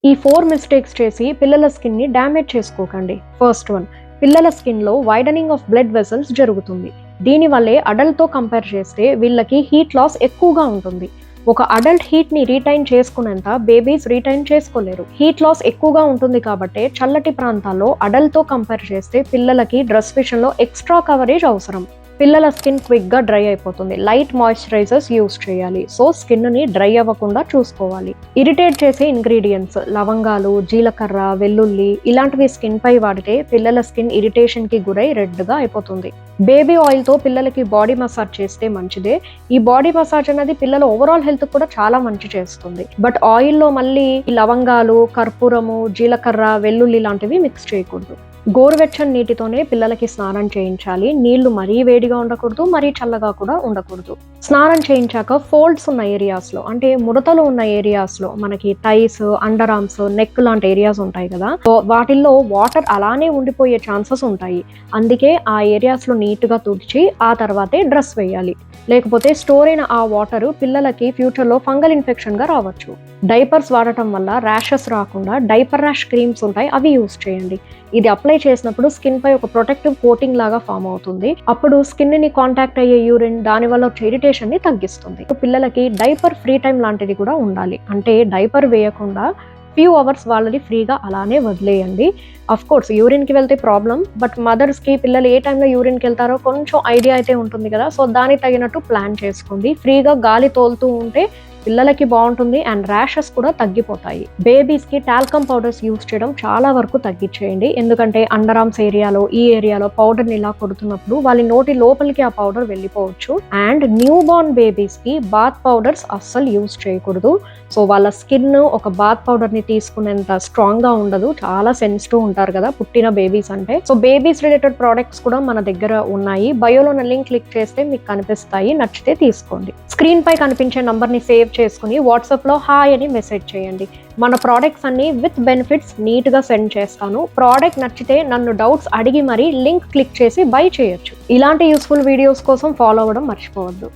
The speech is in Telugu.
ఈ 4 మిస్టేక్స్ చేసి పిల్లల స్కిన్‌ని డ్యామేజ్ చేసుకోకండి. ఫస్ట్ వన్, పిల్లల స్కిన్‌లో వైడనింగ్ ఆఫ్ బ్లడ్ వెసల్స్ జరుగుతుంది. దీనివల్లే అడల్ట్‌తో కంపేర్ చేస్తే వీళ్ళకి హీట్ లాస్ ఎక్కువగా ఉంటుంది. ఒక అడల్ట్ హీట్‌ని రిటైన్ చేసుకునేంత బేబీస్ రిటైన్ చేసుకోలేరు. హీట్ లాస్ ఎక్కువగా ఉంటుంది కాబట్టే చల్లటి ప్రాంతాల్లో అడల్ట్‌తో కంపేర్ చేస్తే పిల్లలకి డ్రెస్ విషయంలో ఎక్స్ట్రా కవరేజ్ అవసరం. పిల్లల స్కిన్ క్విక్‌గా డ్రై అయిపోతుంది. లైట్ మాయిశ్చరైజర్స్ యూజ్ చేయాలి. సో స్కిన్‌ని డ్రై అవ్వకుండా చూసుకోవాలి. ఇరిటేట్ చేసే ఇంగ్రీడియెంట్స్ లవంగాలు, జీలకర్ర, వెల్లుల్లి ఇలాంటివి స్కిన్ పై వాడితే పిల్లల స్కిన్ ఇరిటేషన్‌కి గురై రెడ్‌గా అయిపోతుంది. బేబీ ఆయిల్‌తో పిల్లలకి బాడీ మసాజ్ చేస్తే మంచిదే. ఈ బాడీ మసాజ్ అనేది పిల్లల ఓవరాల్ హెల్త్‌కి కూడా చాలా మంచి చేస్తుంది. బట్ ఆయిల్‌లో మళ్ళీ లవంగాలు, కర్పూరము, జీలకర్ర, వెల్లుల్లి లాంటివి మిక్స్ చేయకూడదు. గోరువెచ్చని నీటితోనే పిల్లలకి స్నానం చేయించాలి. నీళ్లు మరీ వేడిగా ఉండకూడదు, మరీ చల్లగా కూడా ఉండకూడదు. స్నానం చేయించాక ఫోల్డ్స్ ఉన్న ఏరియాస్‌లో అంటే ముడతలు ఉన్న ఏరియాస్‌లో మనకి థైస్, అండర్ ఆర్మ్స్, నెక్ లాంటి ఏరియాస్ ఉంటాయి కదా. సో వాటిల్లో వాటర్ అలానే ఉండిపోయే ఛాన్సెస్ ఉంటాయి. అందుకే ఆ ఏరియాస్‌లో నీట్‌గా తుడిచి ఆ తర్వాతే డ్రెస్ వేయాలి. లేకపోతే స్టోర్ అయిన ఆ వాటర్ పిల్లలకి ఫ్యూచర్‌లో ఫంగల్ ఇన్ఫెక్షన్‌గా రావచ్చు. డైపర్స్ వాడటం వల్ల ర్యాషెస్ రాకుండా డైపర్ ర్యాష్ క్రీమ్స్ ఉంటాయి, అవి యూజ్ చేయండి. ఇది అప్లై చేసినప్పుడు స్కిన్ పై ఒక ప్రొటెక్టివ్ కోటింగ్ లాగా ఫామ్ అవుతుంది. అప్పుడు స్కిన్ ని కాంటాక్ట్ అయ్యే యూరిన్ దానివల్ల వచ్చే ఇరిటేషన్ ని తగ్గిస్తుంది. పిల్లలకి డైపర్ ఫ్రీ టైం లాంటిది కూడా ఉండాలి. అంటే డైపర్ వేయకుండా ఫ్యూ అవర్స్ వాళ్ళని ఫ్రీగా అలానే వదిలేయండి. అఫ్ కోర్స్ యూరిన్‌కి వెళ్తే ప్రాబ్లమ్. బట్ మదర్స్‌కి పిల్లలు ఏ టైంలో యూరిన్‌కి వెళ్తారో కొంచెం ఐడియా అయితే ఉంటుంది కదా. సో దానికి తగినట్టు ప్లాన్ చేసుకోండి. ఫ్రీగా గాలి తోలుతూ ఉంటే పిల్లలకి బాగుంటుంది అండ్ ర్యాషెస్ కూడా తగ్గిపోతాయి. బేబీస్‌కి టాల్కమ్ పౌడర్స్ యూజ్ చేయడం చాలా వరకు తగ్గించేయండి. ఎందుకంటే అండర్ ఆర్మ్స్ ఏరియాలో ఈ ఏరియాలో పౌడర్‌ని ఇలా కొడుతున్నప్పుడు వాళ్ళ నోటి లోపలికి ఆ పౌడర్ వెళ్ళిపోవచ్చు. అండ్ న్యూ బోర్న్ బేబీస్‌కి బాత్ పౌడర్స్ అస్సలు యూజ్ చేయకూడదు. సో వాళ్ళ స్కిన్ ఒక బాత్ పౌడర్‌ని తీసుకునేంత స్ట్రాంగ్‌గా ఉండదు. చాలా సెన్సిటివ్ ఉంటారు కదా పుట్టిన బేబీస్ అంటే. సో బేబీస్ రిలేటెడ్ ప్రొడక్ట్స్ కూడా మన దగ్గర ఉన్నాయి. బయోలో ఉన్న లింక్ క్లిక్ చేస్తే మీకు కనిపిస్తాయి. నచ్చితే తీసుకోండి. స్క్రీన్ పై కనిపించే నంబర్‌ని సేవ్ చేసుకుని వాట్సాప్‌లో హాయ్ అని మెసేజ్ చేయండి. మన ప్రోడక్ట్స్ అన్ని విత్ బెనిఫిట్స్ నీట్‌గా సెండ్ చేస్తాను. ప్రోడక్ట్ నచ్చితే నన్ను డౌట్స్ అడిగి మరీ లింక్ క్లిక్ చేసి బై చేయొచ్చు. ఇలాంటి యూస్ఫుల్ వీడియోస్ కోసం ఫాలో అవ్వడం మర్చిపోవద్దు.